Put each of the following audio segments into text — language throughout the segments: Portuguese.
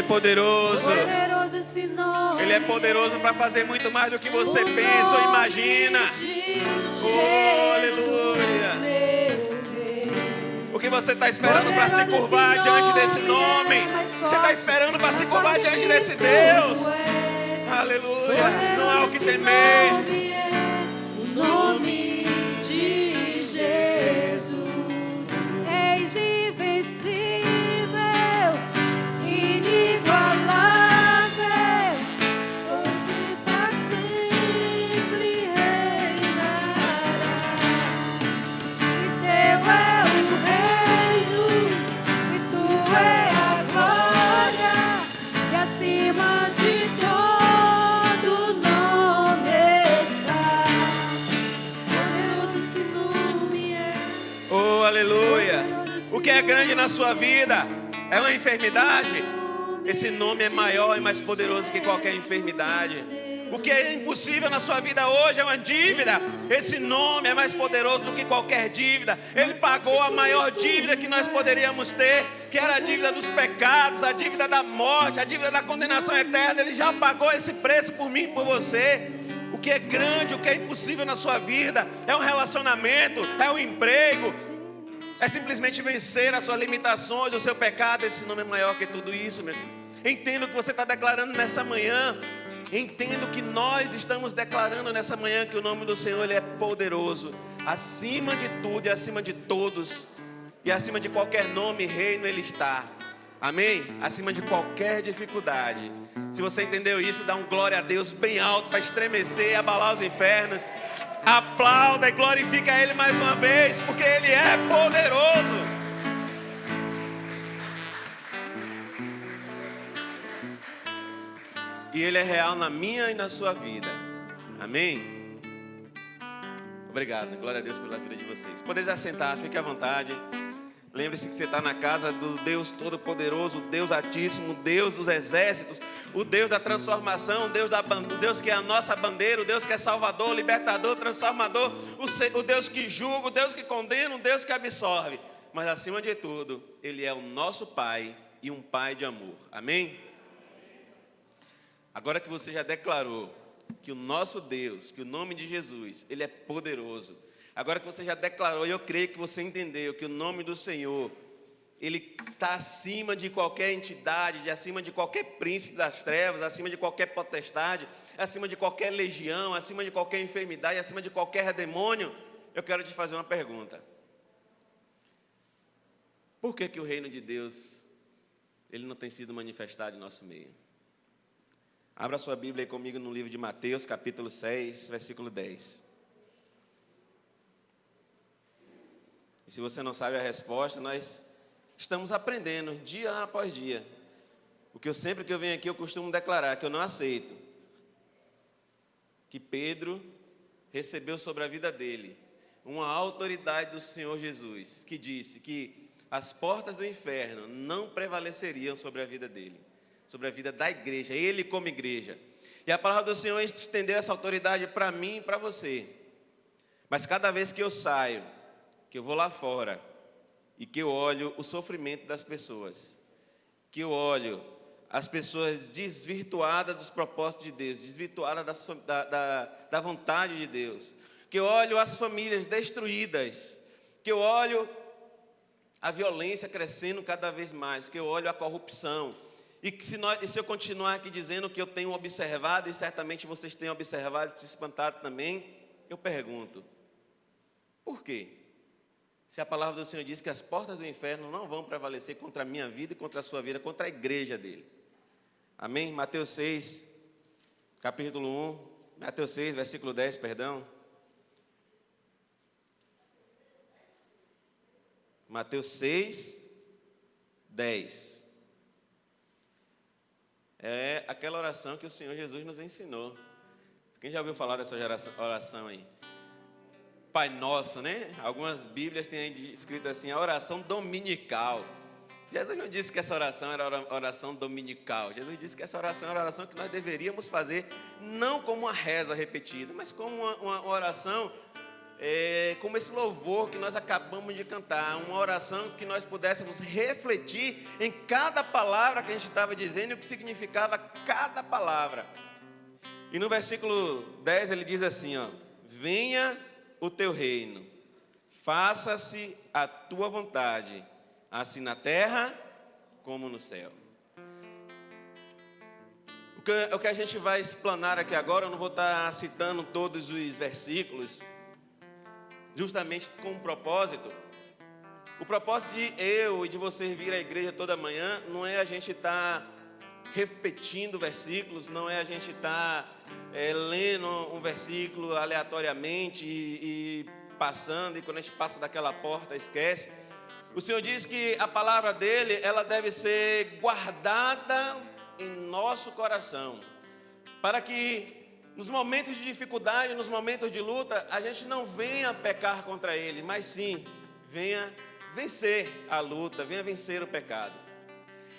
nome poderoso. Poderoso esse nome. Ele é poderoso para fazer muito mais do que você pensa ou imagina. Oh, aleluia. O que você está esperando para se curvar diante desse nome? Você está esperando para se curvar diante desse Deus? Aleluia. Não há o que temer. O nome de Jesus. És invencível, inigualável, hoje pra sempre reinará. E teu é o reino, e tu é a glória, e acima de todo nome está. Poderoso esse nome é. Oh, aleluia. O que é grande na sua vida é uma enfermidade. Esse nome é maior e mais poderoso que qualquer enfermidade. O que é impossível na sua vida hoje é uma dívida. Esse nome é mais poderoso do que qualquer dívida. Ele pagou a maior dívida que nós poderíamos ter, que era a dívida dos pecados, a dívida da morte, a dívida da condenação eterna. Ele já pagou esse preço por mim e por você. O que é grande, o que é impossível na sua vida é um relacionamento, é um emprego, é simplesmente vencer as suas limitações, o seu pecado. Esse nome é maior que tudo isso, meu irmão. Entenda o que você está declarando nessa manhã. Entenda o que nós estamos declarando nessa manhã, que o nome do Senhor, Ele é poderoso, acima de tudo e acima de todos, e acima de qualquer nome e reino Ele está. Amém? Acima de qualquer dificuldade. Se você entendeu isso, dá um glória a Deus bem alto para estremecer e abalar os infernos. Aplauda e glorifica Ele mais uma vez, porque Ele é poderoso. E Ele é real na minha e na sua vida. Amém? Obrigado, glória a Deus pela vida de vocês. Podeis assentar, fique à vontade. Lembre-se que você está na casa do Deus Todo-Poderoso, o Deus Altíssimo, o Deus dos exércitos, o Deus da transformação, o Deus que é a nossa bandeira, o Deus que é Salvador, Libertador, Transformador, o Deus que julga, o Deus que condena, o Deus que absorve. Mas acima de tudo, Ele é o nosso Pai e um Pai de amor. Amém? Agora que você já declarou que o nosso Deus, que o nome de Jesus, Ele é poderoso. Agora que você já declarou, e eu creio que você entendeu que o nome do Senhor, Ele está acima de qualquer entidade, acima de qualquer príncipe das trevas, acima de qualquer potestade, acima de qualquer legião, acima de qualquer enfermidade, acima de qualquer demônio. Eu quero te fazer uma pergunta. Por que o reino de Deus, ele não tem sido manifestado em nosso meio? Abra sua Bíblia aí comigo no livro de Mateus, capítulo 6, versículo 10. E se você não sabe a resposta, nós estamos aprendendo dia após dia. Porque sempre que eu venho aqui, eu costumo declarar que eu não aceito que Pedro recebeu sobre a vida dele uma autoridade do Senhor Jesus, que disse que as portas do inferno não prevaleceriam sobre a vida dele, sobre a vida da igreja, ele como igreja. E a palavra do Senhor estendeu essa autoridade para mim e para você. Mas cada vez que eu saio, que eu vou lá fora e que eu olho o sofrimento das pessoas, que eu olho as pessoas desvirtuadas dos propósitos de Deus, desvirtuadas da vontade de Deus, que eu olho as famílias destruídas, que eu olho a violência crescendo cada vez mais, que eu olho a corrupção, e que se eu continuar aqui dizendo que eu tenho observado, e certamente vocês têm observado e se espantado também, eu pergunto, por quê? Se a palavra do Senhor diz que as portas do inferno não vão prevalecer contra a minha vida e contra a sua vida, contra a igreja dele. Amém? Mateus 6, capítulo 1, Mateus 6, versículo 10, perdão. Mateus 6, 10. É aquela oração que o Senhor Jesus nos ensinou. Quem já ouviu falar dessa oração aí? Pai Nosso, né? Algumas Bíblias têm escrito assim, a oração dominical. Jesus não disse que essa oração era oração dominical. Jesus disse que essa oração era a oração que nós deveríamos fazer, não como uma reza repetida, mas como uma oração como esse louvor que nós acabamos de cantar, uma oração que nós pudéssemos refletir em cada palavra que a gente estava dizendo e o que significava cada palavra. E no versículo 10 ele diz assim, ó: venha o teu reino, faça-se a tua vontade, assim na terra como no céu. O que a gente vai explanar aqui agora, eu não vou estar citando todos os versículos, justamente com um propósito. O propósito de eu e de você vir à igreja toda manhã não é a gente estar repetindo versículos, não é a gente estar lendo um versículo aleatoriamente e passando, e quando a gente passa daquela porta esquece. O Senhor diz que a palavra dele, ela deve ser guardada em nosso coração, para que nos momentos de dificuldade, nos momentos de luta, a gente não venha pecar contra ele, mas sim venha vencer a luta, venha vencer o pecado.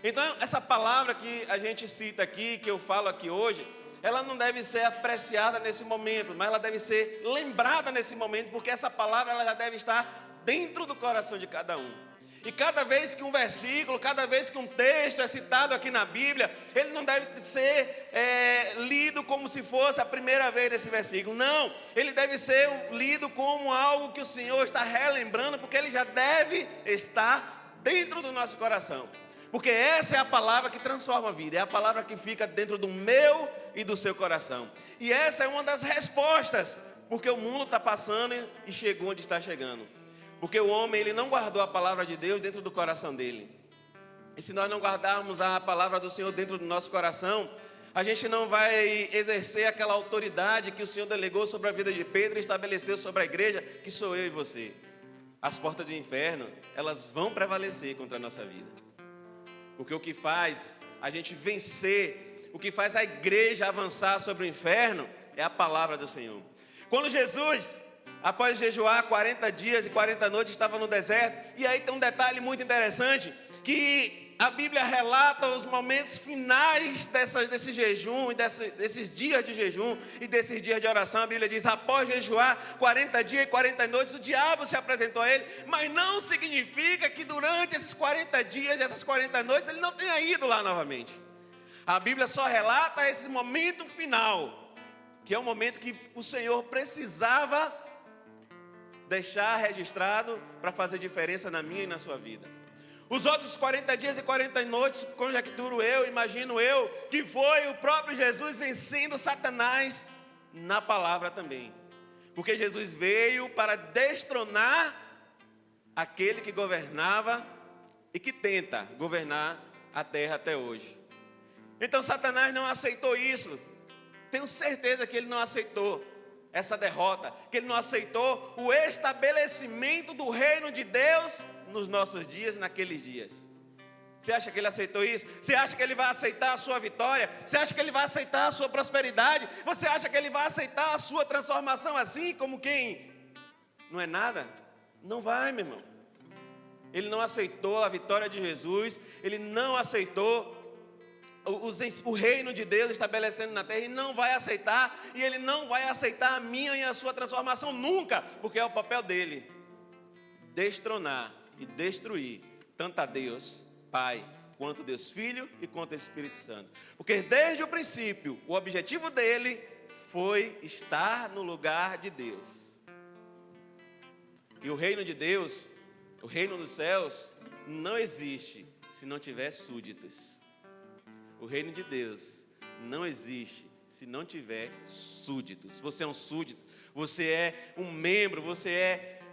Então, essa palavra que a gente cita aqui, que eu falo aqui hoje, ela não deve ser apreciada nesse momento, mas ela deve ser lembrada nesse momento, porque essa palavra ela já deve estar dentro do coração de cada um. E cada vez que um versículo, cada vez que um texto é citado aqui na Bíblia, ele não deve ser lido como se fosse a primeira vez desse versículo. Não, ele deve ser lido como algo que o Senhor está relembrando, porque ele já deve estar dentro do nosso coração. Porque essa é a palavra que transforma a vida, é a palavra que fica dentro do meu e do seu coração. E essa é uma das respostas, porque o mundo está passando e chegou onde está chegando. Porque o homem, ele não guardou a palavra de Deus dentro do coração dele. E se nós não guardarmos a palavra do Senhor dentro do nosso coração, a gente não vai exercer aquela autoridade que o Senhor delegou sobre a vida de Pedro e estabeleceu sobre a igreja, que sou eu e você. As portas do inferno, elas vão prevalecer contra a nossa vida. Porque o que faz a gente vencer, o que faz a igreja avançar sobre o inferno, é a palavra do Senhor. Quando Jesus, após jejuar 40 dias e 40 noites, estava no deserto. E aí tem um detalhe muito interessante, que a Bíblia relata os momentos finais desse jejum, e desses dias de jejum e desses dias de oração. A Bíblia diz, após jejuar 40 dias e 40 noites, o diabo se apresentou a ele. Mas não significa que durante esses 40 dias e essas 40 noites, ele não tenha ido lá novamente. A Bíblia só relata esse momento final, que é o momento que o Senhor precisava deixar registrado para fazer diferença na minha e na sua vida. Os outros 40 dias e 40 noites, conjecturo eu, imagino eu, que foi o próprio Jesus vencendo Satanás na palavra também. Porque Jesus veio para destronar aquele que governava e que tenta governar a terra até hoje. Então Satanás não aceitou isso. Tenho certeza que ele não aceitou essa derrota, que ele não aceitou o estabelecimento do reino de Deus nos nossos dias, naqueles dias. Você acha que ele aceitou isso? Você acha que ele vai aceitar a sua vitória? Você acha que ele vai aceitar a sua prosperidade? Você acha que ele vai aceitar a sua transformação assim, como quem não é nada? Não vai, meu irmão. Ele não aceitou a vitória de Jesus, ele não aceitou o reino de Deus estabelecendo na terra, e não vai aceitar, e ele não vai aceitar a minha e a sua transformação nunca, porque é o papel dele, destronar e destruir, tanto a Deus Pai, quanto Deus Filho e quanto Espírito Santo, porque desde o princípio, o objetivo dele foi estar no lugar de Deus, e o reino de Deus, o reino dos céus, não existe se não tiver súditos. O reino de Deus não existe se não tiver súditos. Você é um súdito, você é um membro, você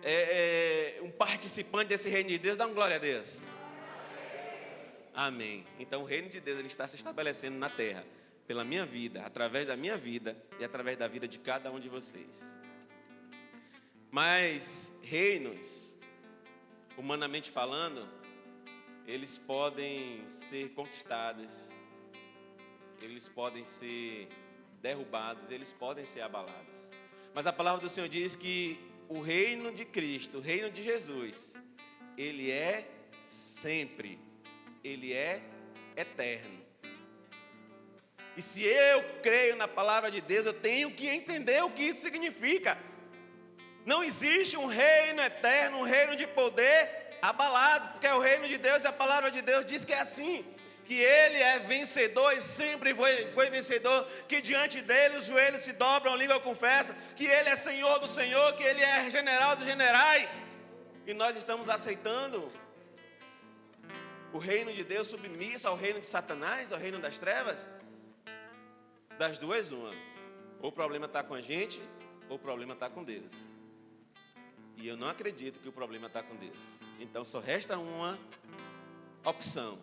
é um participante desse reino de Deus. Dá uma glória a Deus. Amém. Então o reino de Deus ele está se estabelecendo na terra, pela minha vida, através da minha vida e através da vida de cada um de vocês. Mas reinos, humanamente falando, eles podem ser conquistados, eles podem ser derrubados, eles podem ser abalados. Mas a palavra do Senhor diz que o reino de Cristo, o reino de Jesus, ele é sempre, ele é eterno. E se eu creio na palavra de Deus, eu tenho que entender o que isso significa. Não existe um reino eterno, um reino de poder abalado, porque é o reino de Deus e a palavra de Deus diz que é assim, que Ele é vencedor e sempre foi vencedor, que diante dEle os joelhos se dobram, a língua confessa, que Ele é Senhor do Senhor, que Ele é general dos generais, e nós estamos aceitando o reino de Deus submisso ao reino de Satanás, ao reino das trevas. Das duas, uma. Ou o problema está com a gente, ou o problema está com Deus. E eu não acredito que o problema está com Deus. Então só resta uma opção.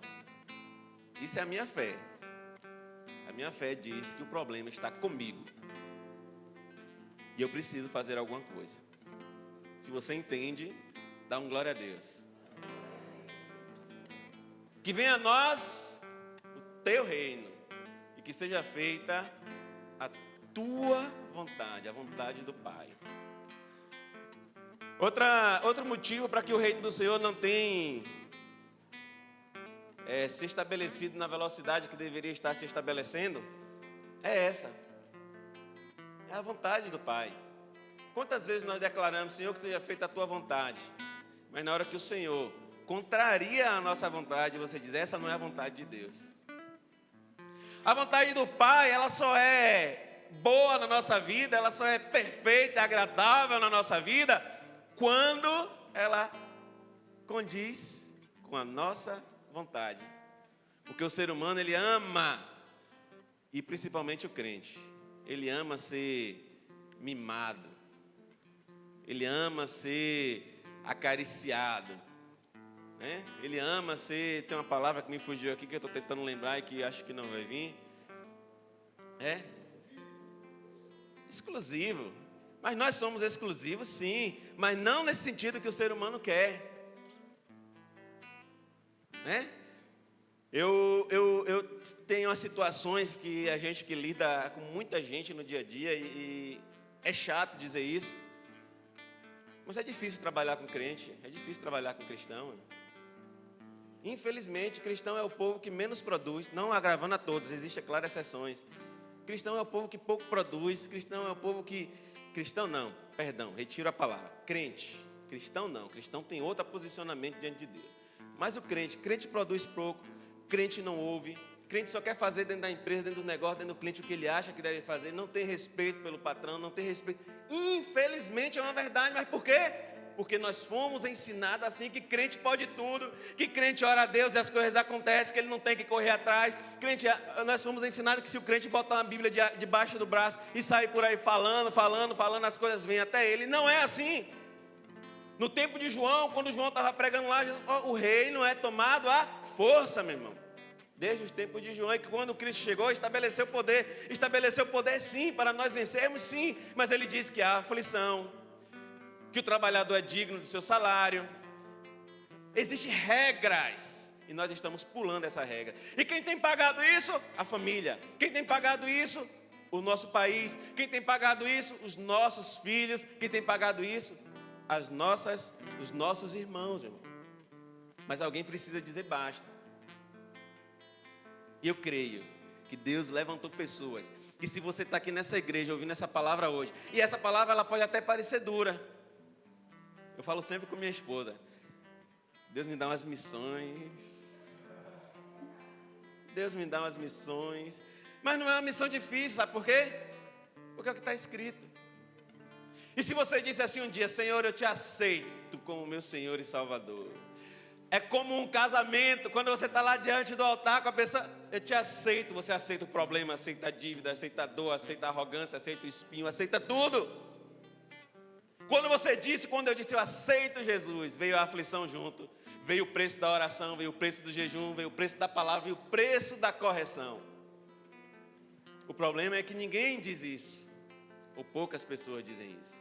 Isso é a minha fé. A minha fé diz que o problema está comigo. E eu preciso fazer alguma coisa. Se você entende, dá um glória a Deus. Que venha a nós o teu reino. E que seja feita a tua vontade, a vontade do Pai. Outro motivo para que o reino do Senhor não tenha se estabelecido na velocidade que deveria estar se estabelecendo é essa. É a vontade do Pai. Quantas vezes nós declaramos, Senhor, que seja feita a tua vontade, mas na hora que o Senhor contraria a nossa vontade, você diz, essa não é a vontade de Deus. A vontade do Pai, ela só é boa na nossa vida, ela só é perfeita e agradável na nossa vida quando ela condiz com a nossa vontade. Porque o ser humano, ele ama, e principalmente o crente, ele ama ser mimado, ele ama ser acariciado, né? Ele ama ser, tem uma palavra que me fugiu aqui, que eu estou tentando lembrar e que acho que não vai vir, exclusivo. Mas nós somos exclusivos, sim, mas não nesse sentido que o ser humano quer, né? Eu tenho as situações que a gente que lida com muita gente no dia a dia e é chato dizer isso, mas é difícil trabalhar com crente, é difícil trabalhar com cristão. Infelizmente, cristão é o povo que menos produz, não agravando a todos, existem, é claro, exceções. Cristão é o povo que pouco produz, cristão é o povo que... Cristão não, perdão, retiro a palavra. Crente, cristão não, cristão tem outro posicionamento diante de Deus. Mas o crente produz pouco, crente não ouve, crente só quer fazer dentro da empresa, dentro do negócio, dentro do cliente o que ele acha que deve fazer, não tem respeito pelo patrão, não tem respeito. Infelizmente é uma verdade, mas por quê? Porque nós fomos ensinados assim, que crente pode tudo, que crente ora a Deus e as coisas acontecem, que ele não tem que correr atrás. Nós fomos ensinados que se o crente botar uma Bíblia debaixo do braço e sair por aí falando, as coisas vêm até ele. Não é assim. No tempo de João, quando João estava pregando lá, Jesus, o reino é tomado à força, meu irmão. Desde os tempos de João, e que quando Cristo chegou, estabeleceu poder sim, para nós vencermos sim, mas ele disse que há aflição, que o trabalhador é digno do seu salário. Existem regras, e nós estamos pulando essa regra. E quem tem pagado isso? A família. Quem tem pagado isso? O nosso país. Quem tem pagado isso? Os nossos filhos. Quem tem pagado isso? Os nossos irmãos, meu irmão. Mas alguém precisa dizer basta. E eu creio que Deus levantou pessoas, que se você está aqui nessa igreja ouvindo essa palavra hoje, e essa palavra ela pode até parecer dura. Eu falo sempre com minha esposa, Deus me dá umas missões. Deus me dá umas missões. Mas não é uma missão difícil, sabe por quê? Porque é o que está escrito. E se você disse assim um dia, Senhor, eu te aceito como meu Senhor e Salvador. É como um casamento, quando você está lá diante do altar com a pessoa, eu te aceito, você aceita o problema, aceita a dívida, aceita a dor, aceita a arrogância, aceita o espinho, aceita tudo. Quando eu disse eu aceito Jesus, veio a aflição junto, veio o preço da oração, veio o preço do jejum, veio o preço da palavra, veio o preço da correção. O problema é que ninguém diz isso, ou poucas pessoas dizem isso.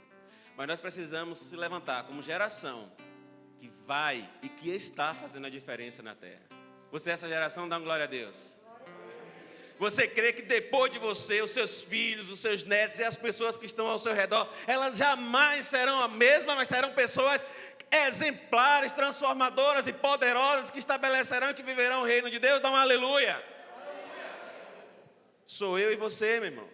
Mas nós precisamos se levantar como geração que vai e que está fazendo a diferença na terra. Você é essa geração, dá uma glória a Deus. Você crê que depois de você, os seus filhos, os seus netos e as pessoas que estão ao seu redor, elas jamais serão a mesma, mas serão pessoas exemplares, transformadoras e poderosas que estabelecerão e que viverão o reino de Deus. Dá um aleluia. Sou eu e você, meu irmão.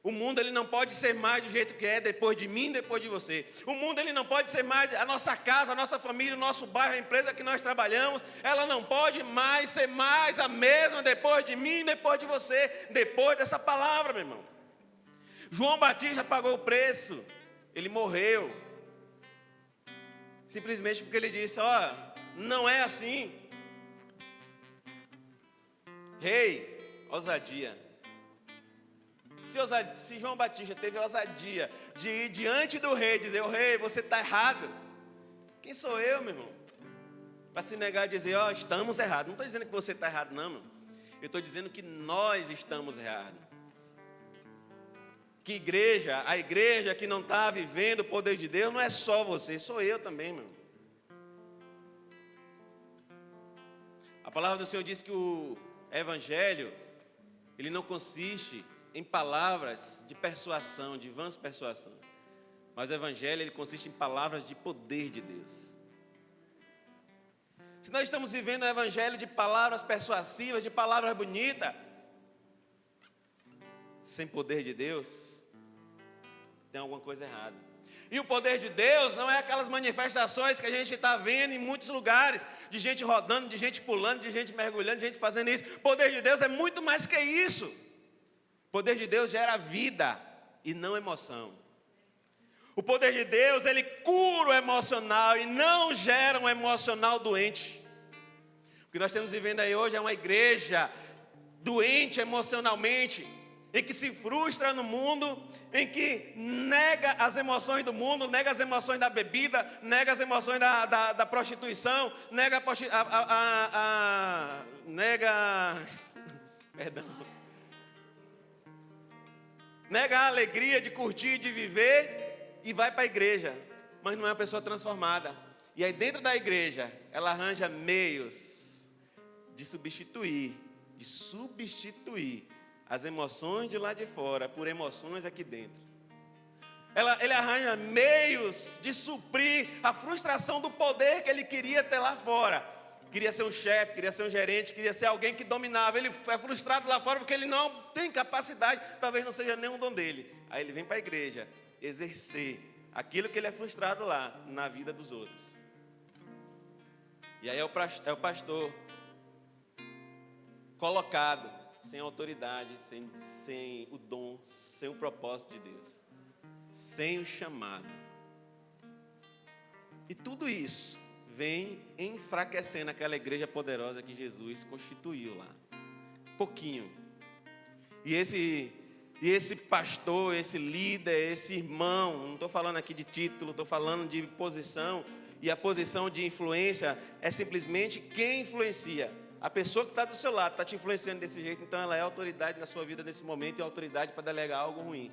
O mundo ele não pode ser mais do jeito que é depois de mim, depois de você. O mundo ele não pode ser mais a nossa casa, a nossa família, o nosso bairro, a empresa que nós trabalhamos. Ela não pode mais ser mais a mesma depois de mim, depois de você, depois dessa palavra, meu irmão. João Batista pagou o preço. Ele morreu. Simplesmente porque ele disse, não é assim. Rei, ousadia. Se João Batista teve a ousadia de ir diante do rei e dizer, rei, você está errado. Quem sou eu, meu irmão? Para se negar e dizer, estamos errados. Não estou dizendo que você está errado, não, meu. Eu estou dizendo que nós estamos errados. Que a igreja que não está vivendo o poder de Deus, não é só você, sou eu também, meu. A palavra do Senhor diz que o evangelho, ele não consiste em palavras de persuasão, de vãs persuasão. Mas o evangelho, ele consiste em palavras de poder de Deus. Se nós estamos vivendo o evangelho de palavras persuasivas, de palavras bonitas, sem poder de Deus, tem alguma coisa errada. E o poder de Deus não é aquelas manifestações que a gente está vendo em muitos lugares, de gente rodando, de gente pulando, de gente mergulhando, de gente fazendo isso. O poder de Deus é muito mais que isso. O poder de Deus gera vida e não emoção. O poder de Deus, ele cura o emocional e não gera um emocional doente. O que nós estamos vivendo aí hoje é uma igreja doente emocionalmente, em que se frustra no mundo, em que nega as emoções do mundo, nega as emoções da bebida, nega as emoções da prostituição, nega a alegria de curtir, de viver, e vai para a igreja, mas não é uma pessoa transformada. E aí dentro da igreja, ela arranja meios de substituir as emoções de lá de fora por emoções aqui dentro. Ele arranja meios de suprir a frustração do poder que ele queria ter lá fora. Queria ser um chefe, queria ser um gerente, queria ser alguém que dominava. Ele é frustrado lá fora porque ele não tem capacidade, talvez não seja nenhum dom dele. Aí ele vem para a igreja exercer aquilo que ele é frustrado lá na vida dos outros. E aí é o pastor colocado sem autoridade, sem o dom, sem o propósito de Deus, sem o chamado. E tudo isso vem enfraquecendo aquela igreja poderosa que Jesus constituiu lá. Pouquinho. E esse pastor, esse líder, esse irmão, não estou falando aqui de título, estou falando de posição, e a posição de influência é simplesmente quem influencia. A pessoa que está do seu lado está te influenciando desse jeito, então ela é autoridade na sua vida nesse momento e autoridade para delegar algo ruim.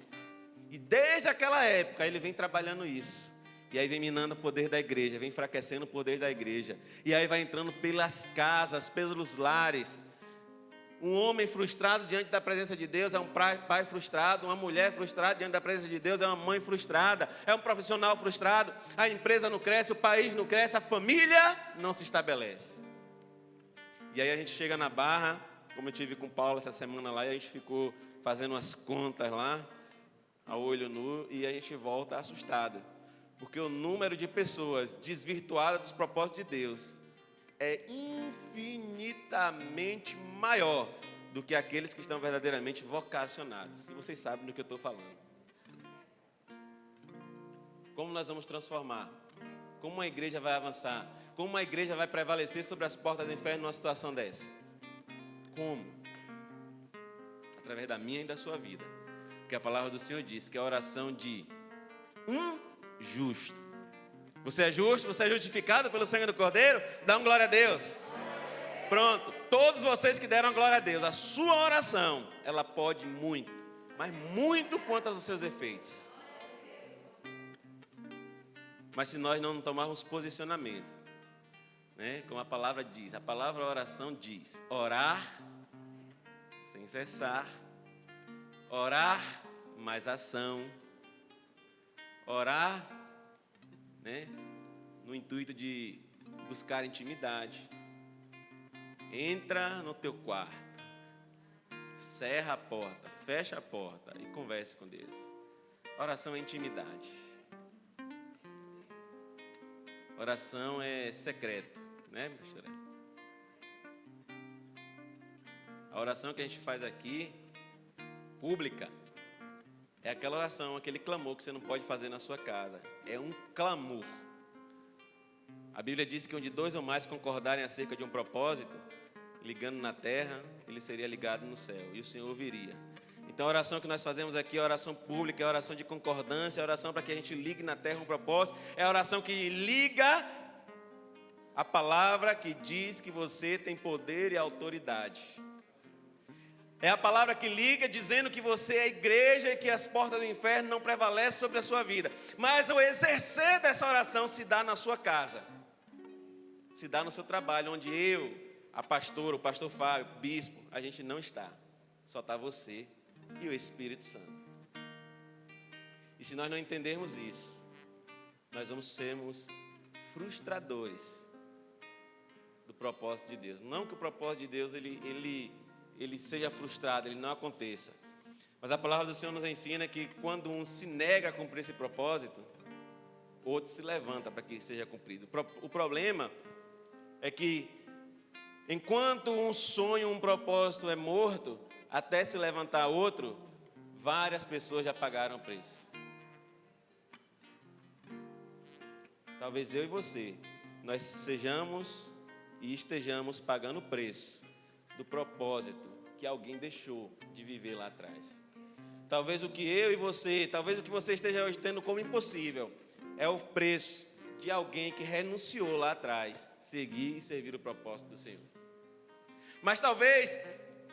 E desde aquela época ele vem trabalhando isso. E aí vem minando o poder da igreja, vem enfraquecendo o poder da igreja. E aí vai entrando pelas casas, pelos lares. Um homem frustrado diante da presença de Deus é um pai frustrado. Uma mulher frustrada diante da presença de Deus é uma mãe frustrada. É um profissional frustrado. A empresa não cresce, o país não cresce, a família não se estabelece. E aí a gente chega na Barra, como eu tive com o Paulo essa semana lá, e a gente ficou fazendo umas contas lá, a olho nu, e a gente volta assustado. Porque o número de pessoas desvirtuadas dos propósitos de Deus é infinitamente maior do que aqueles que estão verdadeiramente vocacionados. E vocês sabem do que eu estou falando. Como nós vamos transformar? Como uma igreja vai avançar? Como uma igreja vai prevalecer sobre as portas do inferno numa situação dessa? Como? Através da minha e da sua vida. Porque a palavra do Senhor diz que é a oração de um justo. Você é justo? Você é justificado pelo sangue do Cordeiro? Dá um glória a Deus. Pronto. Todos vocês que deram glória a Deus, a sua oração, ela pode muito, mas muito quanto aos seus efeitos. Mas se nós não tomarmos posicionamento, né, como a palavra diz, a palavra oração diz, orar sem cessar, orar mais ação, orar, né, no intuito de buscar intimidade. Entra no teu quarto, cerra a porta, fecha a porta e converse com Deus. Oração é intimidade. Oração é secreto, né, pastora? A oração que a gente faz aqui, pública, é aquela oração, aquele clamor que você não pode fazer na sua casa. É um clamor. A Bíblia diz que onde 2 ou mais concordarem acerca de um propósito, ligando na terra, ele seria ligado no céu, e o Senhor ouviria. Então a oração que nós fazemos aqui é a oração pública, é a oração de concordância, é a oração para que a gente ligue na terra um propósito, é a oração que liga a palavra que diz que você tem poder e autoridade. É a palavra que liga dizendo que você é a igreja e que as portas do inferno não prevalecem sobre a sua vida. Mas o exercer dessa oração se dá na sua casa, se dá no seu trabalho, onde eu, a pastora, o pastor Fábio, o bispo, a gente não está. Só está você e o Espírito Santo. E se nós não entendermos isso, nós vamos sermos frustradores do propósito de Deus. Não que o propósito de Deus ele seja frustrado, ele não aconteça. Mas a palavra do Senhor nos ensina que quando um se nega a cumprir esse propósito, outro se levanta para que seja cumprido. O problema é que enquanto um sonho, um propósito é morto, até se levantar outro, várias pessoas já pagaram o preço. Talvez eu e você, nós sejamos e estejamos pagando o preço do propósito que alguém deixou de viver lá atrás. Talvez o que eu e você, talvez o que você esteja hoje tendo como impossível, é o preço de alguém que renunciou lá atrás, seguir e servir o propósito do Senhor. Mas talvez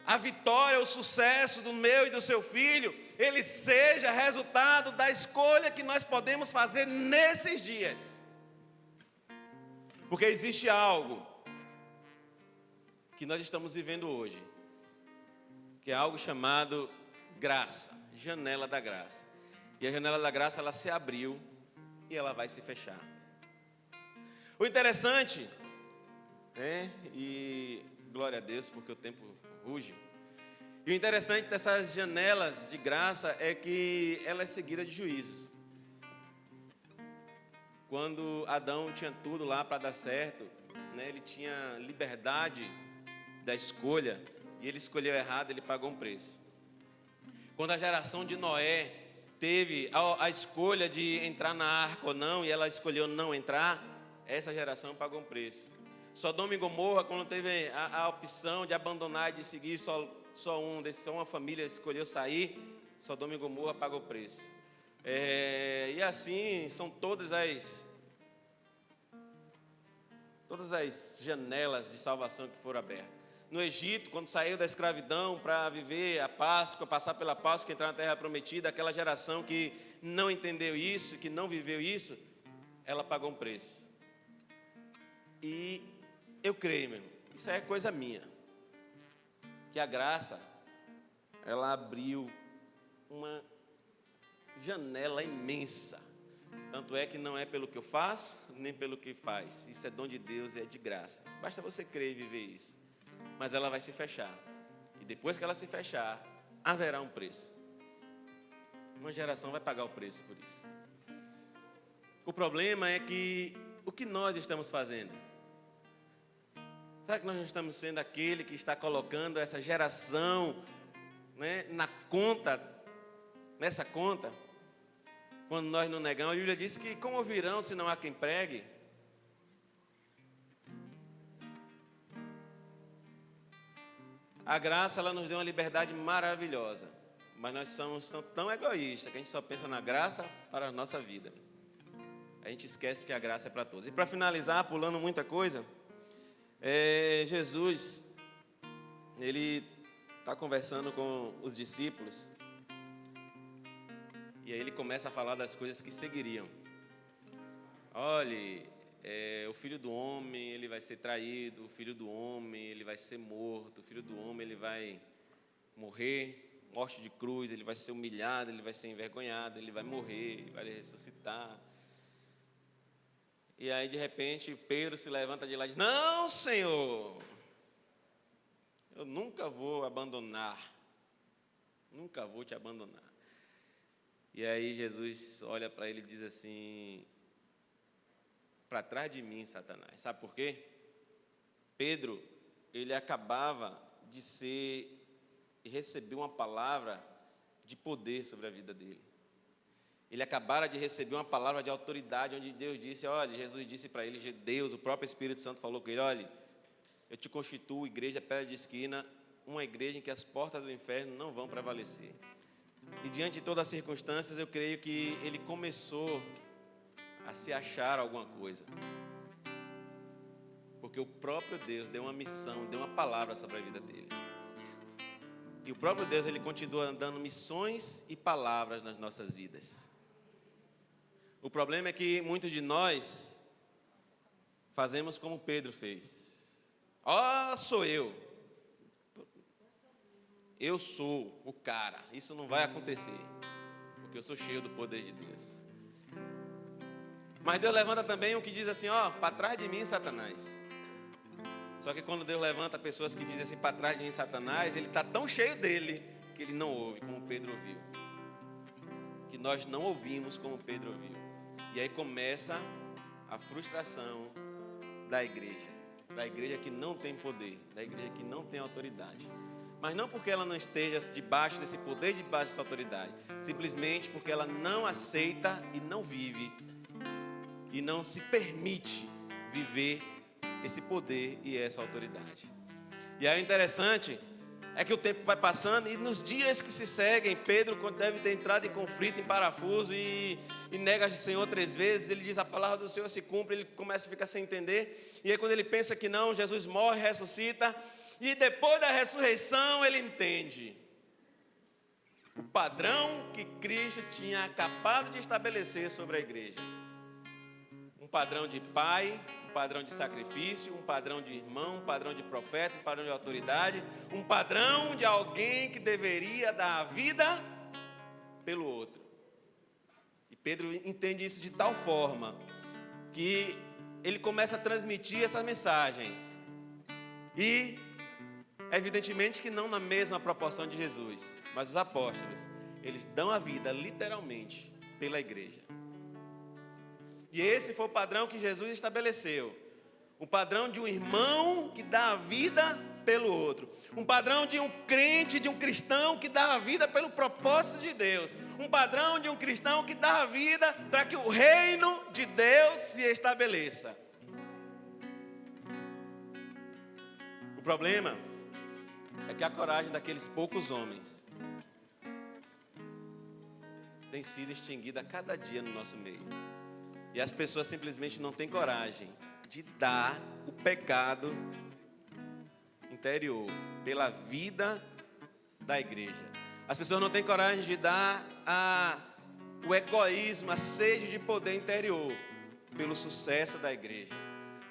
a vitória, o sucesso do meu e do seu filho, ele seja resultado da escolha que nós podemos fazer nesses dias. Porque existe algo que nós estamos vivendo hoje, que é algo chamado graça, janela da graça. E a janela da graça, ela se abriu e ela vai se fechar. O interessante, e glória a Deus, porque o tempo ruge. E o interessante dessas janelas de graça é que ela é seguida de juízos. Quando Adão tinha tudo lá para dar certo, ele tinha liberdade da escolha, e ele escolheu errado, ele pagou um preço. Quando a geração de Noé teve a escolha de entrar na arca ou não, e ela escolheu não entrar, essa geração pagou um preço. Sodoma e Gomorra, quando teve a opção de abandonar e de seguir só uma família escolheu sair, Sodoma e Gomorra pagou o preço. E assim são todas as janelas de salvação que foram abertas. No Egito, quando saiu da escravidão para viver a Páscoa, passar pela Páscoa, entrar na terra prometida, aquela geração que não entendeu isso, que não viveu isso, ela pagou um preço. E eu creio, meu irmão, isso é coisa minha, que a graça, ela abriu uma janela imensa. Tanto é que não é pelo que eu faço, nem pelo que faz. Isso é dom de Deus e é de graça. Basta você crer e viver isso. Mas ela vai se fechar. E depois que ela se fechar, haverá um preço. Uma geração vai pagar o preço por isso. O problema é que o que nós estamos fazendo? Será que nós não estamos sendo aquele que está colocando essa geração, nessa conta? Quando nós não negamos, a Bíblia diz que como ouvirão se não há quem pregue? A graça, ela nos deu uma liberdade maravilhosa, mas nós somos tão egoístas que a gente só pensa na graça para a nossa vida. A gente esquece que a graça é para todos. E para finalizar, pulando muita coisa, Jesus, ele está conversando com os discípulos, e aí ele começa a falar das coisas que seguiriam. Olhe, o filho do homem, ele vai ser traído, o filho do homem, ele vai ser morto, o filho do homem, ele vai morrer, morte de cruz, ele vai ser humilhado, ele vai ser envergonhado, ele vai morrer, ele vai ressuscitar. E aí, de repente, Pedro se levanta de lá e diz: não, Senhor, eu nunca vou abandonar Nunca vou te abandonar. E aí Jesus olha para ele e diz assim: para trás de mim, Satanás. Sabe por quê? Pedro, ele acabava de receber uma palavra de poder sobre a vida dele. Ele acabara de receber uma palavra de autoridade, onde Deus disse, olha, Jesus disse para ele, Deus, o próprio Espírito Santo falou com ele, olha, eu te constituo igreja pedra de esquina, uma igreja em que as portas do inferno não vão prevalecer. E diante de todas as circunstâncias, eu creio que ele começou a se achar alguma coisa. Porque o próprio Deus deu uma missão, deu uma palavra sobre a vida dele. E o próprio Deus, ele continua dando missões e palavras nas nossas vidas. O problema é que muitos de nós fazemos como Pedro fez. Sou eu. Eu sou o cara. Isso não vai acontecer. Porque eu sou cheio do poder de Deus. Mas Deus levanta também um que diz assim, para trás de mim, Satanás. Só que quando Deus levanta pessoas que dizem assim, para trás de mim, Satanás, ele está tão cheio dele que ele não ouve, como Pedro ouviu. Que nós não ouvimos como Pedro ouviu. E aí começa a frustração da igreja que não tem poder, da igreja que não tem autoridade. Mas não porque ela não esteja debaixo desse poder, debaixo dessa autoridade, simplesmente porque ela não aceita e não vive, e não se permite viver esse poder e essa autoridade. E aí o interessante é que o tempo vai passando e nos dias que se seguem, Pedro, quando deve ter entrado em conflito, em parafuso e nega o Senhor 3 vezes, ele diz, a palavra do Senhor se cumpre, ele começa a ficar sem entender, e aí quando ele pensa que não, Jesus morre, ressuscita, e depois da ressurreição ele entende o padrão que Cristo tinha acabado de estabelecer sobre a igreja. Um padrão de pai, um padrão de sacrifício, um padrão de irmão, um padrão de profeta, um padrão de autoridade, um padrão de alguém que deveria dar a vida pelo outro. E Pedro entende isso de tal forma que ele começa a transmitir essa mensagem. E evidentemente que não na mesma proporção de Jesus, mas os apóstolos, eles dão a vida literalmente pela igreja. E esse foi o padrão que Jesus estabeleceu. Um padrão de um irmão que dá a vida pelo outro. Um padrão de um crente, de um cristão que dá a vida pelo propósito de Deus. Um padrão de um cristão que dá a vida para que o reino de Deus se estabeleça. O problema é que a coragem daqueles poucos homens tem sido extinguida a cada dia no nosso meio. E as pessoas simplesmente não têm coragem de dar o pecado interior pela vida da igreja. As pessoas não têm coragem de dar o egoísmo, a sede de poder interior pelo sucesso da igreja.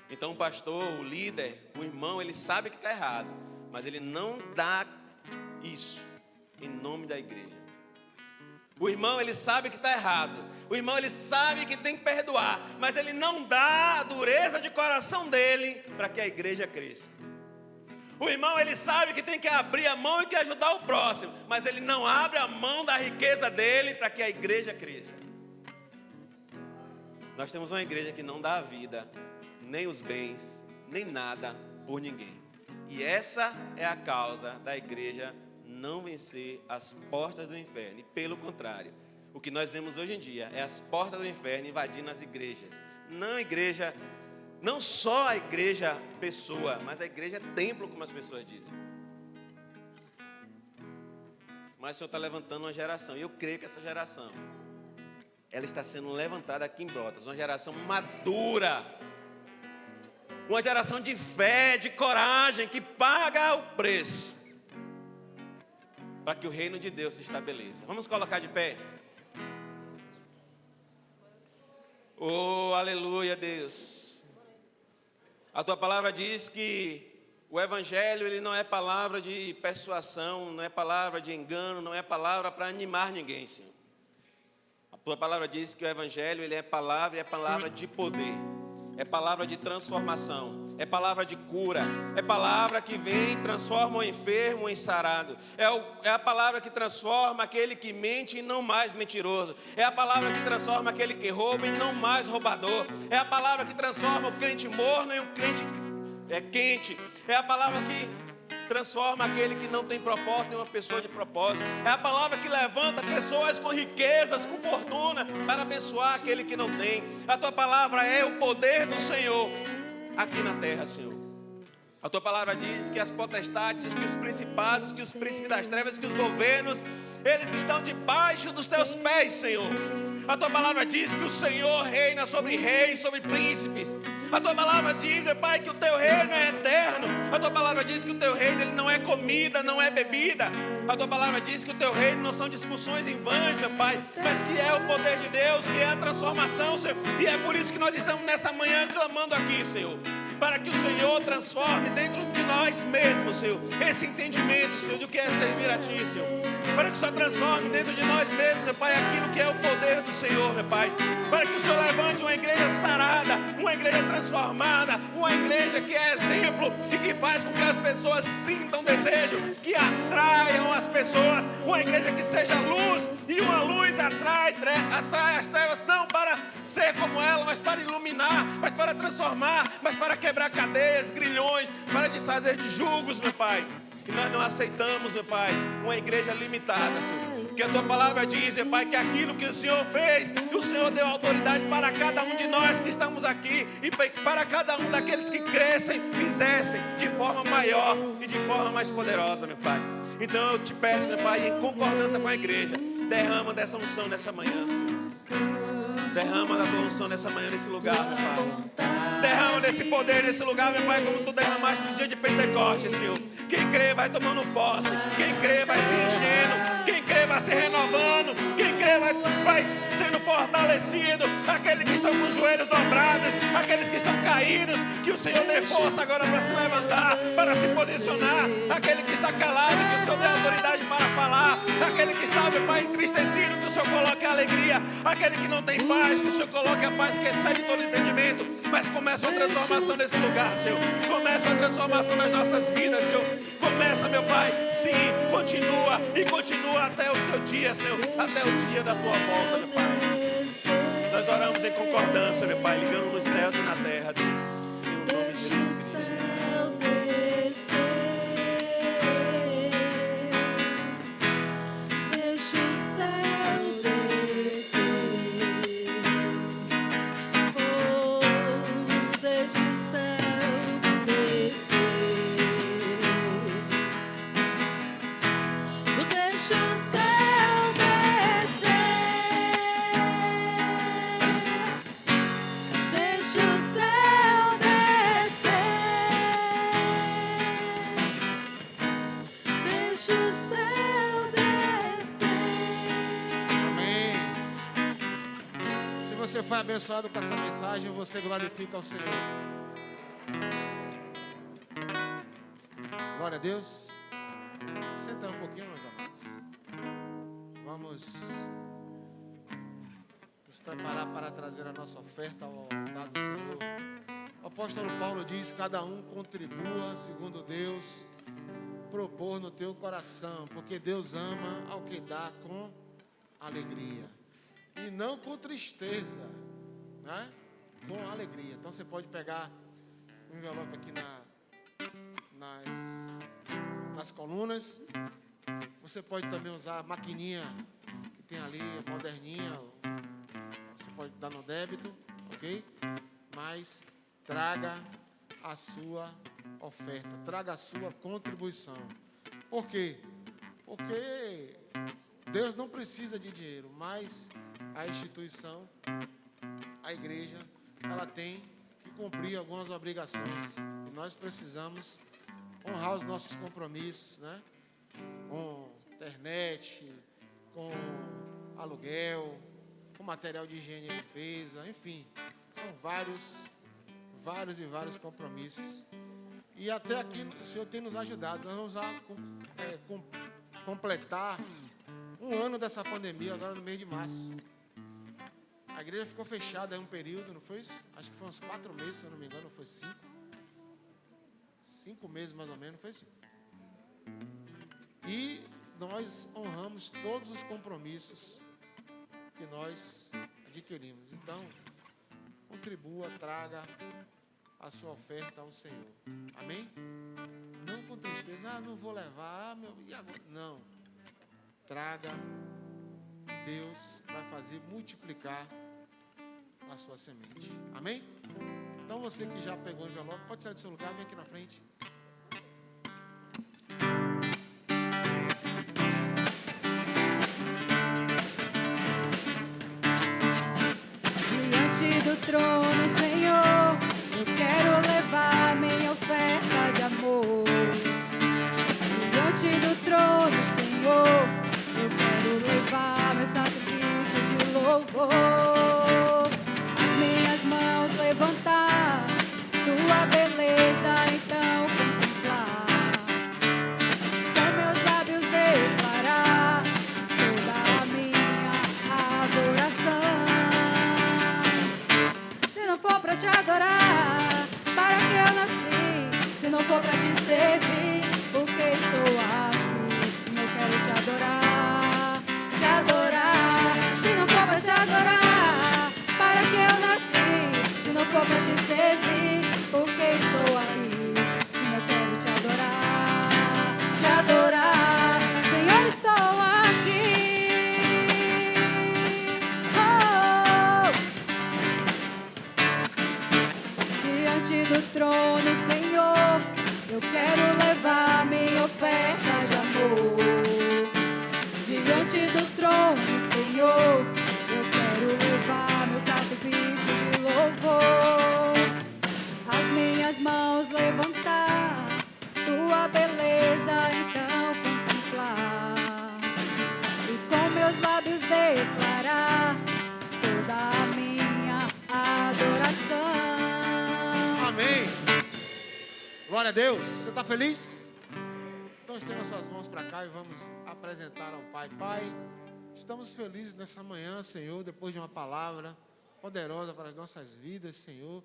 Então o pastor, o líder, o irmão, ele sabe que está errado, mas ele não dá isso em nome da igreja. O irmão, ele sabe que está errado. O irmão, ele sabe que tem que perdoar, mas ele não dá a dureza de coração dele para que a igreja cresça. O irmão, ele sabe que tem que abrir a mão e que ajudar o próximo, mas ele não abre a mão da riqueza dele para que a igreja cresça. Nós temos uma igreja que não dá a vida, nem os bens, nem nada por ninguém. E essa é a causa da igreja não vencer as portas do inferno. E pelo contrário, o que nós vemos hoje em dia é as portas do inferno invadindo as igrejas. Não só a igreja pessoa, mas a igreja templo, como as pessoas dizem. Mas o Senhor está levantando uma geração, e eu creio que essa geração, ela está sendo levantada aqui em Brotas, uma geração madura, uma geração de fé, de coragem, que paga o preço para que o reino de Deus se estabeleça. Vamos colocar de pé? Oh, aleluia, Deus. A tua palavra diz que o evangelho, ele não é palavra de persuasão, não é palavra de engano, não é palavra para animar ninguém, Senhor. A tua palavra diz que o evangelho, ele é palavra de poder, é palavra de transformação. é palavra de cura, é palavra que vem e transforma o enfermo em sarado, é a palavra que transforma aquele que mente em não mais mentiroso, é a palavra que transforma aquele que rouba em não mais roubador, é a palavra que transforma o crente morno em um crente quente, é a palavra que transforma aquele que não tem propósito em uma pessoa de propósito. É a palavra que levanta pessoas com riquezas, com fortuna, para abençoar aquele que não tem. A tua palavra é o poder do Senhor aqui na terra, Senhor. A tua palavra diz que as potestades, que os principados, que os príncipes das trevas, que os governos, eles estão debaixo dos teus pés, Senhor. A tua palavra diz que o Senhor reina sobre reis, sobre príncipes. A tua palavra diz, meu Pai, que o teu reino é eterno. A tua palavra diz que o teu reino ele não é comida, não é bebida. A tua palavra diz que o teu reino não são discussões em vãs, meu Pai, mas que é o poder de Deus, que é a transformação, Senhor. E é por isso que nós estamos nessa manhã clamando aqui, Senhor, para que o Senhor transforme dentro de nós mesmos, Senhor, esse entendimento, Senhor, do que é servir a Ti, Senhor. Para que o Senhor transforme dentro de nós mesmos, meu Pai, aquilo que é o poder do Senhor, meu Pai. Para que o Senhor levante uma igreja sarada, uma igreja transformada, uma igreja que é exemplo e que faz com que as pessoas sintam desejo, que atraiam as pessoas, uma igreja que seja luz, e uma luz atrai as trevas, não para ser como ela, mas para iluminar, mas para transformar, mas para quebrar cadeias, grilhões, para desfazer de julgos, meu Pai. E nós não aceitamos, meu Pai, uma igreja limitada, Senhor. Porque a tua palavra diz, meu Pai, que aquilo que o Senhor fez, que o Senhor deu autoridade para cada um de nós que estamos aqui, e para cada um daqueles que crescem, fizessem de forma maior e de forma mais poderosa, meu Pai. Então eu te peço, meu Pai, em concordância com a igreja, derrama dessa unção nessa manhã, Senhor. Derrama da tua unção nessa manhã, nesse lugar, meu Pai. Derrama desse poder nesse lugar, meu Pai, como tu derramaste no dia de Pentecostes, Senhor. Quem crê vai tomando posse, quem crê vai se enchendo, quem crê vai se renovando, quem crê vai sendo fortalecido. Aqueles que estão com os joelhos dobrados, aqueles que estão caídos, que o Senhor dê força agora para se levantar, para se posicionar. Aquele que está calado, que o Senhor dê autoridade para falar. Aquele que está, meu Pai, entristecido, que o Senhor coloque a alegria. Aquele que não tem paz, que o Senhor coloque a paz que excede todo entendimento. Mas começa uma transformação nesse lugar, Senhor. Começa uma transformação nas nossas vidas, Senhor. Começa, meu Pai, sim, continua e continua até o teu dia, Senhor. Até o dia da tua volta, meu Pai. Nós oramos em concordância, meu Pai, ligando nos céus e na terra, Deus. Em nome de Jesus Cristo. Você foi abençoado com essa mensagem, você glorifica ao Senhor. Glória a Deus. Senta um pouquinho, meus amados. Vamos nos preparar para trazer a nossa oferta ao altar do Senhor. O apóstolo Paulo diz: cada um contribua segundo Deus propor no teu coração, porque Deus ama ao que dá com alegria. E não com tristeza, né? Com alegria. Então você pode pegar um envelope aqui nas colunas. Você pode também usar a maquininha que tem ali, a moderninha. Você pode dar no débito, ok? Mas traga a sua oferta, traga a sua contribuição. Por quê? Porque Deus não precisa de dinheiro, mas a instituição, a igreja, ela tem que cumprir algumas obrigações. E nós precisamos honrar os nossos compromissos, né? Com internet, com aluguel, com material de higiene e limpeza, enfim. São vários compromissos. E até aqui o Senhor tem nos ajudado. Nós vamos completar um ano dessa pandemia, agora no mês de março. A igreja ficou fechada em um período, não foi isso? Acho que foi uns 4 meses, se eu não me engano, foi 5. 5 meses mais ou menos, foi isso? E nós honramos todos os compromissos que nós adquirimos. Então, contribua, traga a sua oferta ao Senhor. Amém? Não com tristeza, não vou levar, e agora? Não. Traga, Deus vai fazer multiplicar a sua semente. Amém? Então você que já pegou o envelope, pode sair do seu lugar, vem aqui na frente. Diante do trono, Senhor, eu quero levar minha oferta de amor. Diante do trono, Senhor, eu quero levar meu sacrifício de louvor. As minhas mãos levantar, tua beleza então contemplar. Com meus lábios declarar toda a minha adoração. Se não for pra te adorar, para que eu nasci? Se não for pra te servir, porque estou aqui? Eu quero te adorar, te adorar. Se não for pra te adorar, para que eu nasci? Se não for pra te servir, porque estou aqui? Eu quero te adorar, te adorar. Senhor, estou aqui. Diante do trono, Senhor, eu quero levar minha oferta de amor. Diante do trono, Senhor, eu quero levar meu sacrifício de louvor. As minhas mãos levantar, tua beleza então contemplar. E com meus lábios declarar toda a minha adoração. Amém. Glória a Deus. Você está feliz? Então estenda suas mãos para cá e vamos apresentar ao Pai. Pai, estamos felizes nessa manhã, Senhor, depois de uma palavra poderosa para as nossas vidas, Senhor.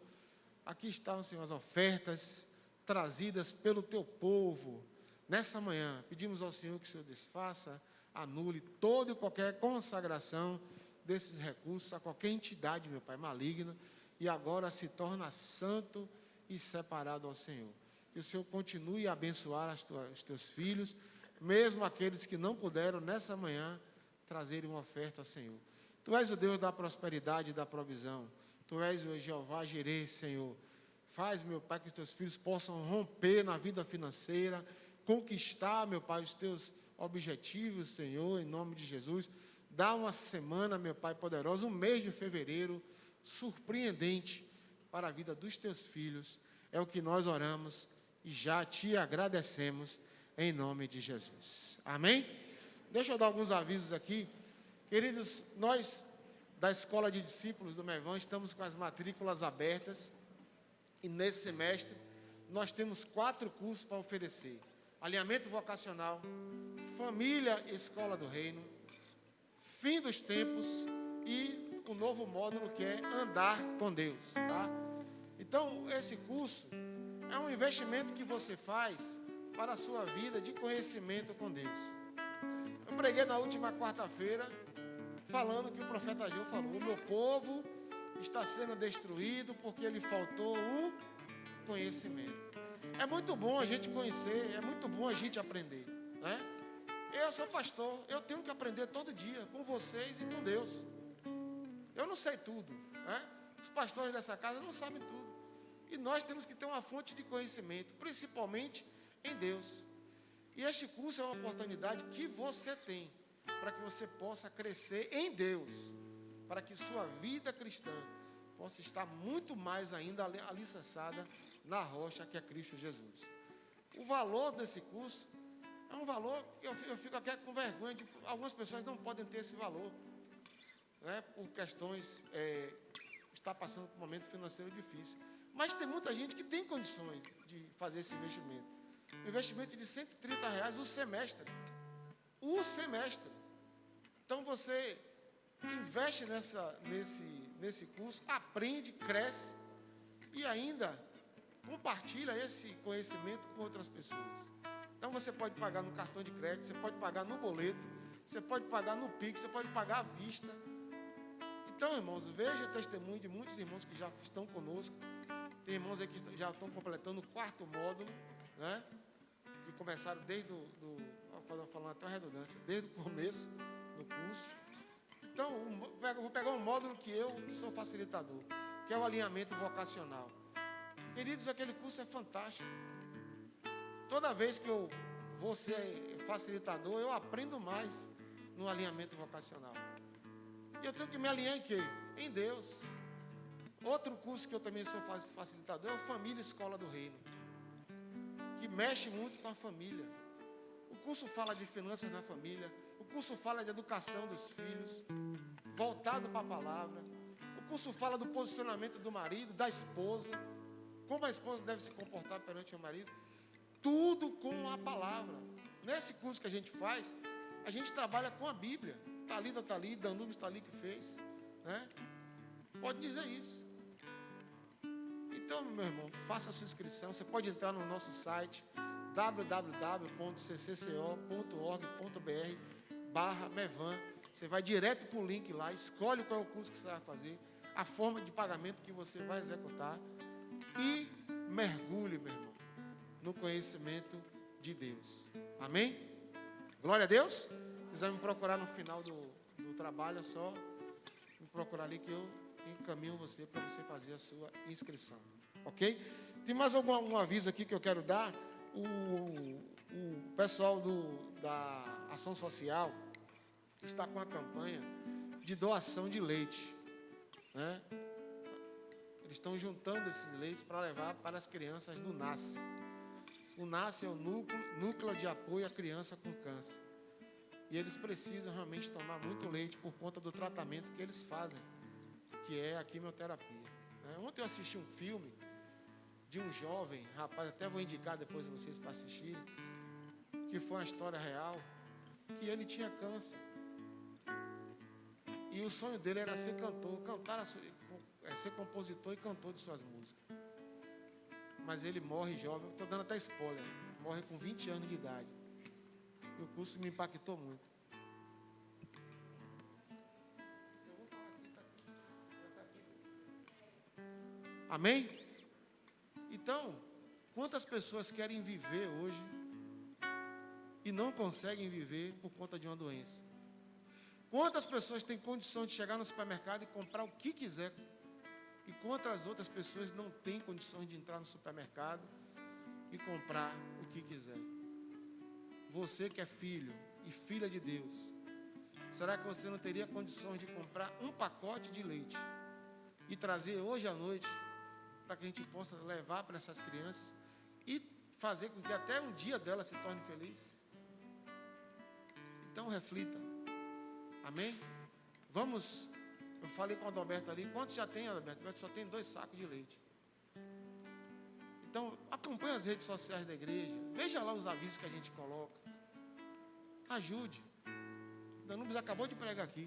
Aqui estão, Senhor, as ofertas trazidas pelo Teu povo. Nessa manhã, pedimos ao Senhor que o Senhor desfaça, anule toda e qualquer consagração desses recursos a qualquer entidade, meu Pai, maligna, e agora se torna santo e separado ao Senhor. Que o Senhor continue a abençoar os Teus filhos, mesmo aqueles que não puderam, nessa manhã, trazerem uma oferta, Senhor. Tu és o Deus da prosperidade e da provisão. Tu és o Jeová Jireh, Senhor. Faz, meu Pai, que os Teus filhos possam romper na vida financeira, conquistar, meu Pai, os Teus objetivos, Senhor, em nome de Jesus. Dá uma semana, meu Pai poderoso, um mês de fevereiro, surpreendente para a vida dos Teus filhos. É o que nós oramos e já Te agradecemos em nome de Jesus. Amém? Deixa eu dar alguns avisos aqui. Queridos, nós da Escola de Discípulos do Mevan estamos com as matrículas abertas e nesse semestre nós temos 4 cursos para oferecer: alinhamento vocacional, família e escola do reino, fim dos tempos e o novo módulo que é andar com Deus, tá? Então, esse curso é um investimento que você faz para a sua vida de conhecimento com Deus. Eu preguei na última quarta-feira falando que o profeta Ageu falou: o meu povo está sendo destruído porque lhe faltou o conhecimento. É muito bom a gente conhecer, é muito bom a gente aprender, né? Eu sou pastor, eu tenho que aprender todo dia com vocês e com Deus. Eu não sei tudo, né? Os pastores dessa casa não sabem tudo. E nós temos que ter uma fonte de conhecimento, principalmente em Deus. E este curso é uma oportunidade que você tem para que você possa crescer em Deus, para que sua vida cristã possa estar muito mais ainda alicerçada na rocha que é Cristo Jesus. O valor desse curso é um valor que eu fico até com vergonha de algumas pessoas não podem ter esse valor, né, por questões, está passando por um momento financeiro difícil. Mas tem muita gente que tem condições de fazer esse investimento. Um investimento de R$130 o semestre. O semestre. Então você investe nesse curso, aprende, cresce e ainda compartilha esse conhecimento com outras pessoas. Então você pode pagar no cartão de crédito, você pode pagar no boleto, você pode pagar no Pix, você pode pagar à vista. Então, irmãos, veja o testemunho de muitos irmãos que já estão conosco. Tem irmãos aí que já estão completando o 4º módulo, né? Que começaram desde falando até uma redundância, desde o começo do curso. Então, vou pegar um módulo que eu sou facilitador, que é o alinhamento vocacional. Queridos, aquele curso é fantástico. Toda vez que eu vou ser facilitador, eu aprendo mais no alinhamento vocacional. E eu tenho que me alinhar em quê? Em Deus. Outro curso que eu também sou facilitador é o Família Escola do Reino, que mexe muito com a família. O curso fala de finanças na família, o curso fala de educação dos filhos, voltado para a palavra. O curso fala do posicionamento do marido, da esposa, como a esposa deve se comportar perante o marido. Tudo com a palavra. Nesse curso que a gente faz, a gente trabalha com a Bíblia. Talita está ali, Danúbio está ali que fez, né? Pode dizer isso. Então, meu irmão, faça a sua inscrição. Você pode entrar no nosso site www.ccco.org.br/Mevan. Você vai direto para o link lá, escolhe qual é o curso que você vai fazer, a forma de pagamento que você vai executar e mergulhe, meu irmão, no conhecimento de Deus. Amém? Glória a Deus. Se quiser me procurar no final do trabalho, é só me procurar ali que eu encaminho você para você fazer a sua inscrição. Ok? Tem mais algum aviso aqui que eu quero dar? O pessoal da Ação Social está com a campanha de doação de leite, né? Eles estão juntando esses leites para levar para as crianças do NASCE. O NASCE é o Núcleo de Apoio à Criança com Câncer. E eles precisam realmente tomar muito leite por conta do tratamento que eles fazem, que é a quimioterapia. Ontem eu assisti um filme de um jovem, rapaz, até vou indicar depois a vocês para assistirem, que foi uma história real, que ele tinha câncer. E o sonho dele era ser cantor, ser compositor e cantor de suas músicas. Mas ele morre jovem, estou dando até spoiler, morre com 20 anos de idade. E o curso me impactou muito. Amém? Então, quantas pessoas querem viver hoje e não conseguem viver por conta de uma doença? Quantas pessoas têm condição de chegar no supermercado e comprar o que quiser? E quantas outras pessoas não têm condições de entrar no supermercado e comprar o que quiser? Você que é filho e filha de Deus, será que você não teria condições de comprar um pacote de leite e trazer hoje à noite para que a gente possa levar para essas crianças e fazer com que até um dia dela se torne feliz? Então reflita. Amém? Vamos, eu falei com o Adalberto ali, quantos já tem, Adalberto? Adalberto só tem 2 sacos de leite. Então, acompanhe as redes sociais da igreja, veja lá os avisos que a gente coloca. Ajude. Danúbio acabou de pregar aqui.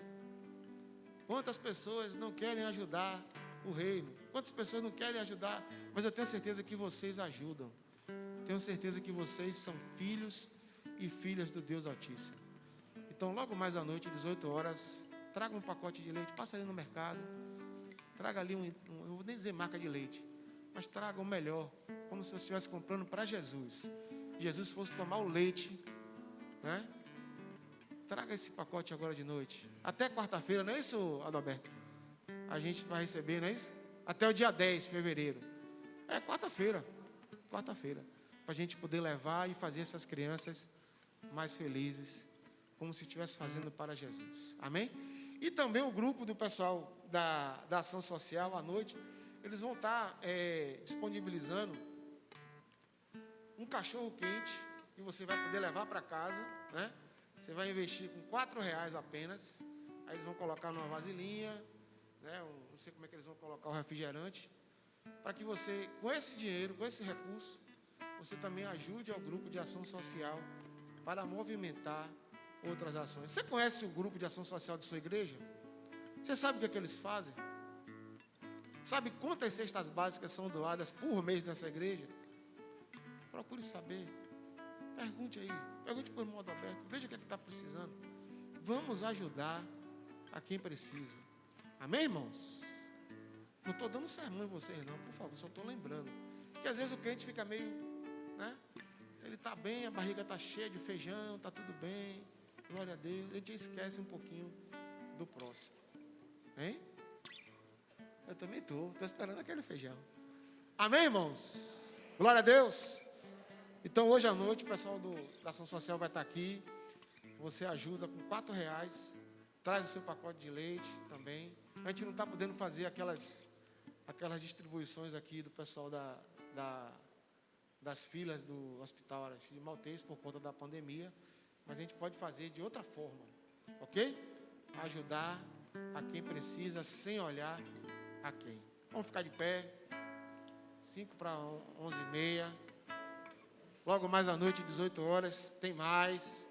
Quantas pessoas não querem ajudar o reino? Quantas pessoas não querem ajudar? Mas eu tenho certeza que vocês ajudam. Tenho certeza que vocês são filhos e filhas do Deus Altíssimo. Então, logo mais à noite, 18 horas, traga um pacote de leite, passa ali no mercado, traga ali eu não vou nem dizer marca de leite, mas traga o melhor, como se você estivesse comprando para Jesus. Jesus fosse tomar o leite, né? Traga esse pacote agora de noite. Até quarta-feira, não é isso, Adalberto? A gente vai receber, não é isso? Até o dia 10 de fevereiro. É quarta-feira. Quarta-feira. Para a gente poder levar e fazer essas crianças mais felizes, como se estivesse fazendo para Jesus. Amém? E também o grupo do pessoal da Ação Social, à noite, eles vão estar disponibilizando um cachorro quente que você vai poder levar para casa, né? Você vai investir com R$4 apenas. Aí eles vão colocar numa vasilhinha, né? Não sei como é que eles vão colocar o refrigerante, para que você, com esse dinheiro, com esse recurso, você também ajude ao grupo de ação social para movimentar outras ações. Você conhece o grupo de ação social de sua igreja? Você sabe o que é que eles fazem? Sabe quantas cestas básicas são doadas por mês nessa igreja? Procure saber. Pergunte aí. Pergunte por modo aberto. Veja o que está precisando. Vamos ajudar a quem precisa. Amém, irmãos? Não estou dando sermão em vocês, não. Por favor, só estou lembrando. Porque às vezes o crente fica meio, né? Ele está bem, a barriga está cheia de feijão, está tudo bem. Glória a Deus. A gente esquece um pouquinho do próximo. Hein? Eu também estou esperando aquele feijão. Amém, irmãos? Glória a Deus. Então, hoje à noite, o pessoal da ação social vai estar aqui. Você ajuda com R$4. Traz o seu pacote de leite também. A gente não está podendo fazer aquelas distribuições aqui do pessoal das filas do hospital de Maltês por conta da pandemia. Mas a gente pode fazer de outra forma. Ok? Ajudar a quem precisa sem olhar a quem. Vamos ficar de pé. 5 para 11h30. Logo mais à noite, 18 horas, tem mais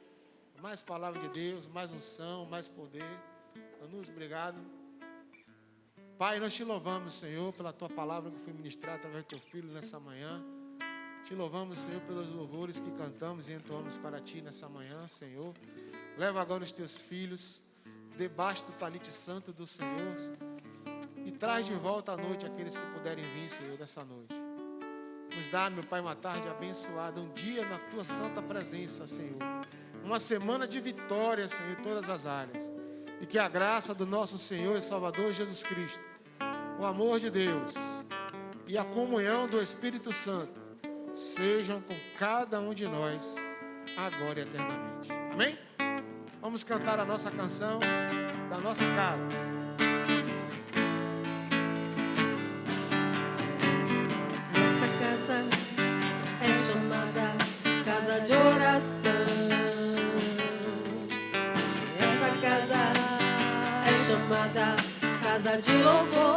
palavra de Deus, mais unção, mais poder. Danus, obrigado. Pai, nós te louvamos, Senhor, pela tua palavra que foi ministrada através do teu filho nessa manhã. Te louvamos, Senhor, pelos louvores que cantamos e entoamos para ti nessa manhã, Senhor. Leva agora os teus filhos debaixo do talite santo do Senhor e traz de volta à noite aqueles que puderem vir, Senhor, dessa noite. Nos dá, meu Pai, uma tarde abençoada, um dia na tua santa presença, Senhor. Uma semana de vitória, Senhor, em todas as áreas. E que a graça do nosso Senhor e Salvador Jesus Cristo, o amor de Deus e a comunhão do Espírito Santo sejam com cada um de nós, agora e eternamente. Amém? Vamos cantar a nossa canção da nossa casa. Casa de oração. Essa casa é chamada casa de louvor.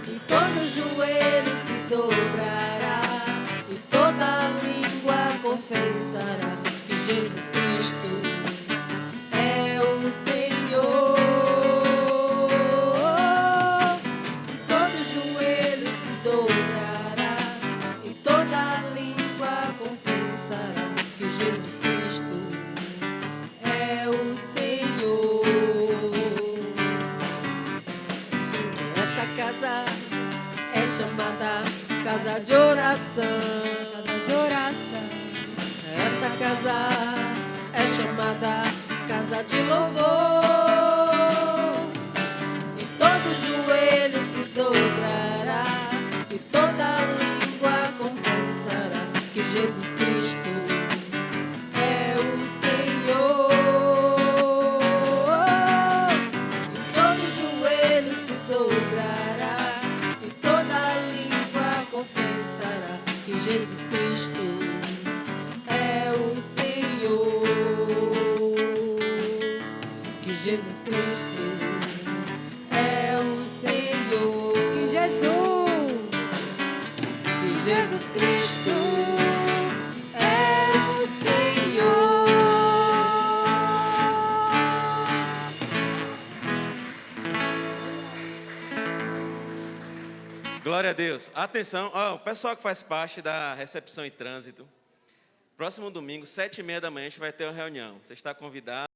E todo joelho se dobrará e toda língua confessará que Jesus Cristo é o Senhor. E todo joelho se dobrará e toda língua confessará que Jesus Cristo é o Senhor. Essa casa é chamada casa de oração. Casa de oração. Essa casa é chamada casa de louvor. E todo joelho se dobrará e toda língua confessará que Jesus Cristo é o Senhor. E todo joelho se dobrará e toda língua confessará que Jesus Cristo é o Senhor. Que Jesus Cristo é o Senhor. Que Jesus Cristo é o Senhor. Glória a Deus. Atenção, o pessoal que faz parte da recepção e trânsito. Próximo domingo, 7h30 da manhã, a gente vai ter uma reunião. Você está convidado.